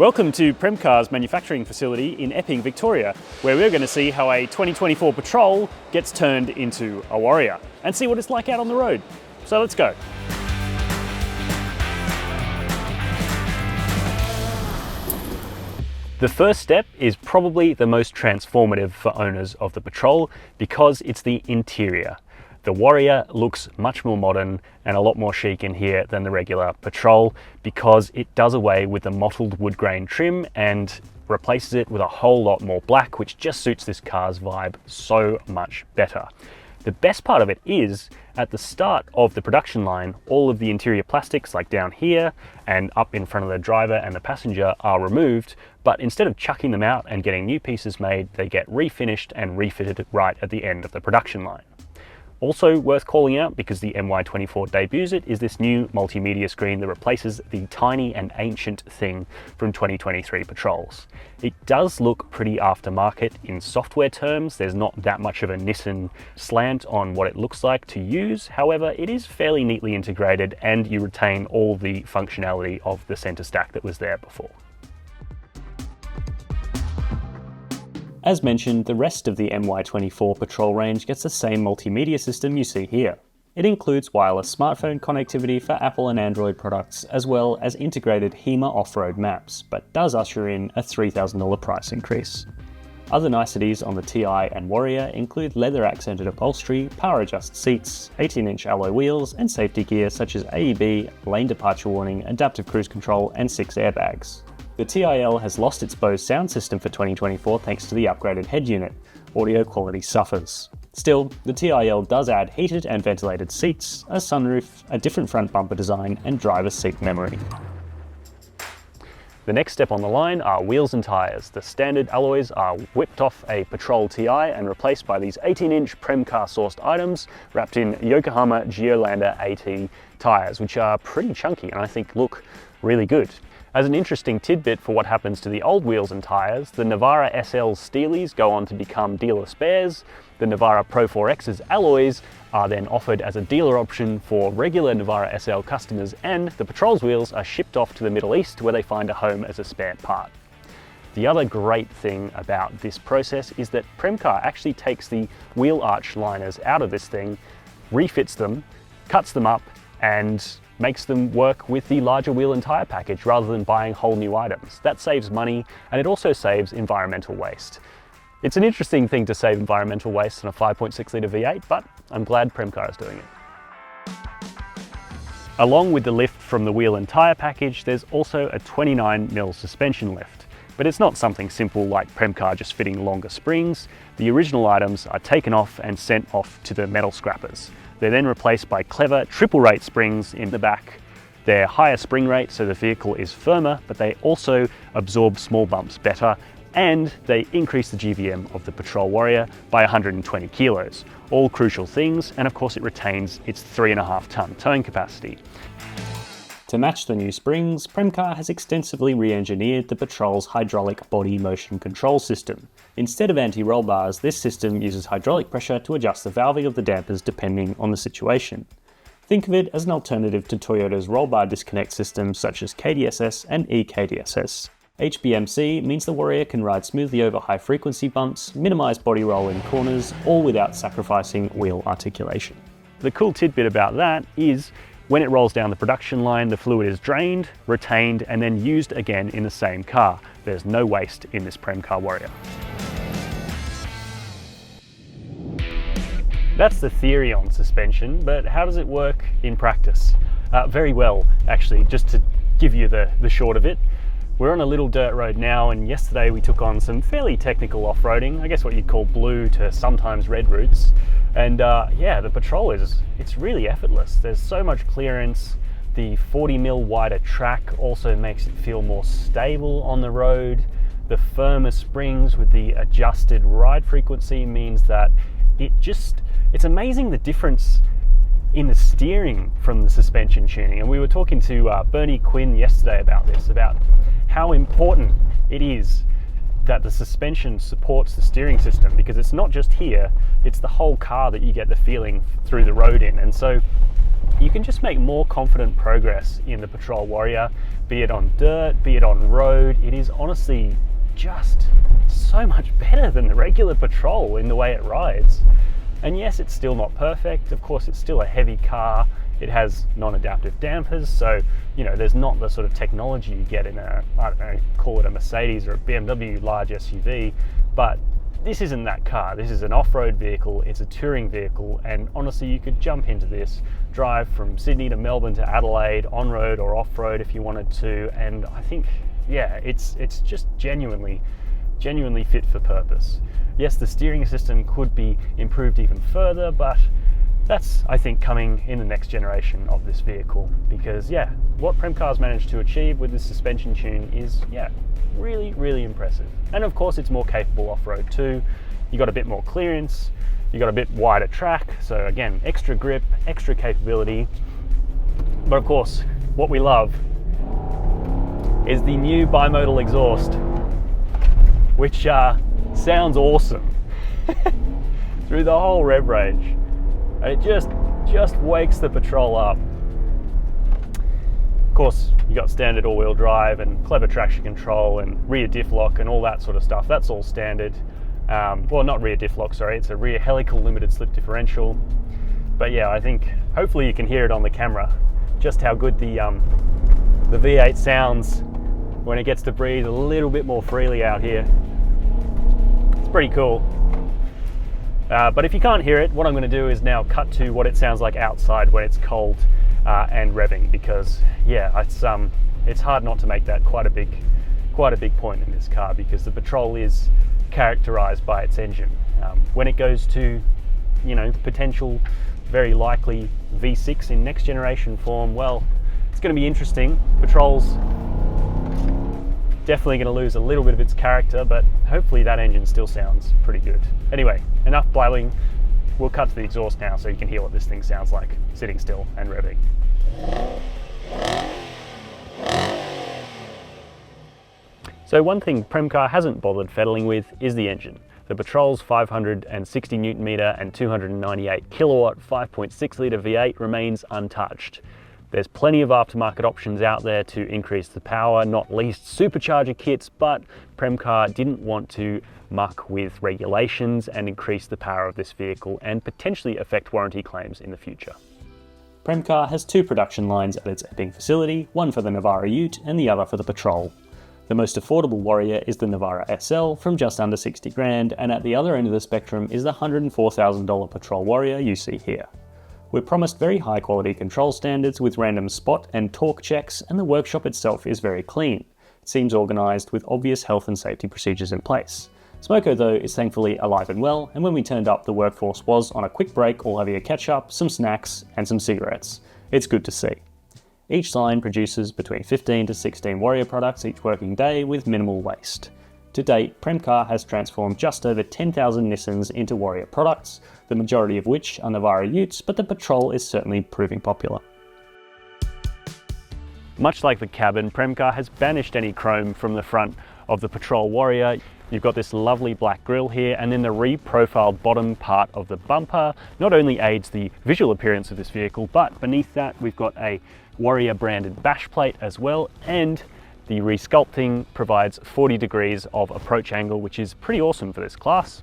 Welcome to Premcar's manufacturing facility in Epping, Victoria, where we're going to see how a 2024 Patrol gets turned into a Warrior and see what it's like out on the road. So let's go. The first step is probably the most transformative for owners of the Patrol because it's the interior. The Warrior looks much more modern and a lot more chic in here than the regular Patrol because it does away with the mottled wood grain trim and replaces it with a whole lot more black, which just suits this car's vibe so much better. The best part of it is, at the start of the production line, all of the interior plastics, like down here and up in front of the driver and the passenger, are removed, but instead of chucking them out and getting new pieces made, they get refinished and refitted right at the end of the production line. Also worth calling out, because the MY24 debuts it, is this new multimedia screen that replaces the tiny and ancient thing from 2023 Patrols. It does look pretty aftermarket in software terms. There's not that much of a Nissan slant on what it looks like to use. However, it is fairly neatly integrated and you retain all the functionality of the center stack that was there before. As mentioned, the rest of the MY24 Patrol range gets the same multimedia system you see here. It includes wireless smartphone connectivity for Apple and Android products, as well as integrated HEMA off-road maps, but does usher in a $3,000 price increase. Other niceties on the TI and Warrior include leather accented upholstery, power adjust seats, 18-inch alloy wheels, and safety gear such as AEB, lane departure warning, adaptive cruise control, and 6 airbags. The TIL has lost its Bose sound system for 2024 thanks to the upgraded head unit. Audio quality suffers. Still, the TIL does add heated and ventilated seats, a sunroof, a different front bumper design, and driver's seat memory. The next step on the line are wheels and tyres. The standard alloys are whipped off a Patrol TI and replaced by these 18-inch Premcar sourced items wrapped in Yokohama Geolandar AT tyres, which are pretty chunky and I think look really good. As an interesting tidbit for what happens to the old wheels and tyres, the Navara SL Steelies go on to become dealer spares, the Navara Pro 4X's alloys are then offered as a dealer option for regular Navara SL customers, and the Patrol's wheels are shipped off to the Middle East where they find a home as a spare part. The other great thing about this process is that Premcar actually takes the wheel arch liners out of this thing, refits them, cuts them up, and makes them work with the larger wheel and tyre package rather than buying whole new items. That saves money and it also saves environmental waste. It's an interesting thing to save environmental waste on a 5.6 litre V8, but I'm glad Premcar is doing it. Along with the lift from the wheel and tyre package, there's also a 29mm suspension lift. But it's not something simple like Premcar just fitting longer springs. The original items are taken off and sent off to the metal scrappers. They're then replaced by clever triple rate springs in the back. They're higher spring rate, so the vehicle is firmer, but they also absorb small bumps better, and they increase the GVM of the Patrol Warrior by 120 kilos. All crucial things, and of course it retains its 3.5 ton towing capacity. To match the new springs, Premcar has extensively re-engineered the Patrol's hydraulic body motion control system. Instead of anti-roll bars, this system uses hydraulic pressure to adjust the valving of the dampers depending on the situation. Think of it as an alternative to Toyota's roll bar disconnect systems such as KDSS and eKDSS. HBMC means the Warrior can ride smoothly over high frequency bumps, minimise body roll in corners, all without sacrificing wheel articulation. The cool tidbit about that is when it rolls down the production line, the fluid is drained, retained, and then used again in the same car. There's no waste in this Premcar Warrior. That's the theory on suspension, but how does it work in practice? Very well, actually. Just to give you the short of it, we're on a little dirt road now, and yesterday we took on some fairly technical off-roading, I guess what you'd call blue to sometimes red routes. And yeah, the Patrol it's really effortless. There's so much clearance. The 40mm wider track also makes it feel more stable on the road. The firmer springs with the adjusted ride frequency means that it's amazing the difference in the steering from the suspension tuning. And we were talking to Bernie Quinn yesterday about this, about how important it is that the suspension supports the steering system, because it's not just here, it's the whole car that you get the feeling through the road in. And so you can just make more confident progress in the Patrol Warrior, be it on dirt, be it on road. It is honestly just so much better than the regular Patrol in the way it rides. And yes, it's still not perfect. Of course, it's still a heavy car. It has non-adaptive dampers, so there's not the sort of technology you get in a, I don't know, call it a Mercedes or a BMW large SUV, but this isn't that car. This is an off-road vehicle, it's a touring vehicle, and honestly you could jump into this, drive from Sydney to Melbourne to Adelaide, on-road or off-road if you wanted to, and I think, yeah, it's just genuinely fit for purpose. Yes, the steering system could be improved even further, but that's, I think, coming in the next generation of this vehicle, because yeah, what Premcar's managed to achieve with this suspension tune is, yeah, really, really impressive. And of course it's more capable off-road too. You got a bit more clearance, you got a bit wider track, so again, extra grip, extra capability. But of course, what we love is the new bimodal exhaust, which sounds awesome through the whole rev range, and it just wakes the Patrol up. Of course, you got standard all-wheel drive and clever traction control and rear diff lock and all that sort of stuff. That's all standard. Well, not rear diff lock, sorry, it's a rear helical limited slip differential. But yeah, I think hopefully you can hear it on the camera, just how good the V8 sounds when it gets to breathe a little bit more freely out here. It's pretty cool. But if you can't hear it, what I'm going to do is now cut to what it sounds like outside when it's cold and revving, because yeah, it's hard not to make that quite a big point in this car, because the Patrol is characterized by its engine. When it goes to, potential, very likely V6 in next generation form, well, it's going to be interesting. Patrol's definitely going to lose a little bit of its character, but hopefully that engine still sounds pretty good. Anyway, enough blabbing. We'll cut to the exhaust now so you can hear what this thing sounds like sitting still and revving. So one thing Premcar hasn't bothered fiddling with is the engine. The Patrol's 560 Newton meter and 298 kilowatt 5.6 litre V8 remains untouched. There's plenty of aftermarket options out there to increase the power, not least supercharger kits, but Premcar didn't want to muck with regulations and increase the power of this vehicle and potentially affect warranty claims in the future. Premcar has two production lines at its Epping facility, one for the Navara Ute and the other for the Patrol. The most affordable Warrior is the Navara SL from just under 60 grand, and at the other end of the spectrum is the $104,000 Patrol Warrior you see here. We're promised very high quality control standards with random spot and torque checks, and the workshop itself is very clean. It seems organised with obvious health and safety procedures in place. Smoko though is thankfully alive and well, and when we turned up the workforce was on a quick break all having a catch up, some snacks and some cigarettes. It's good to see. Each line produces between 15 to 16 Warrior products each working day with minimal waste. To date, Premcar has transformed just over 10,000 Nissans into Warrior products, the majority of which are Navara Utes, but the Patrol is certainly proving popular. Much like the cabin, Premcar has banished any chrome from the front of the Patrol Warrior. You've got this lovely black grille here, and then the re-profiled bottom part of the bumper not only aids the visual appearance of this vehicle, but beneath that we've got a Warrior branded bash plate as well, and the resculpting provides 40 degrees of approach angle, which is pretty awesome for this class.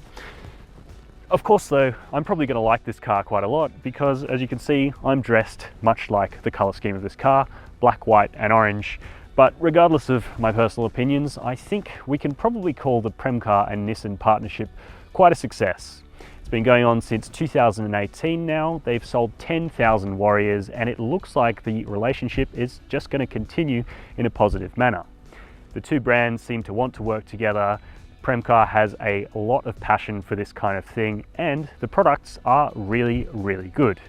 Of course though, I'm probably going to like this car quite a lot because, as you can see, I'm dressed much like the colour scheme of this car, black, white and orange. But regardless of my personal opinions, I think we can probably call the Premcar and Nissan partnership quite a success. It's been going on since 2018 now. They've sold 10,000 Warriors, and it looks like the relationship is just going to continue in a positive manner. The two brands seem to want to work together. Premcar has a lot of passion for this kind of thing, and the products are really, really good.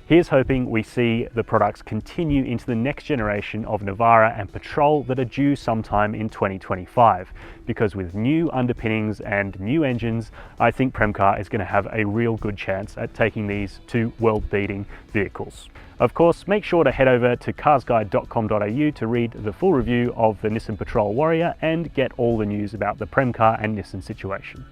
Here's hoping we see the products continue into the next generation of Navara and Patrol that are due sometime in 2025, because with new underpinnings and new engines, I think Premcar is going to have a real good chance at taking these two world-beating vehicles. Of course, make sure to head over to carsguide.com.au to read the full review of the Nissan Patrol Warrior and get all the news about the Premcar and Nissan situation.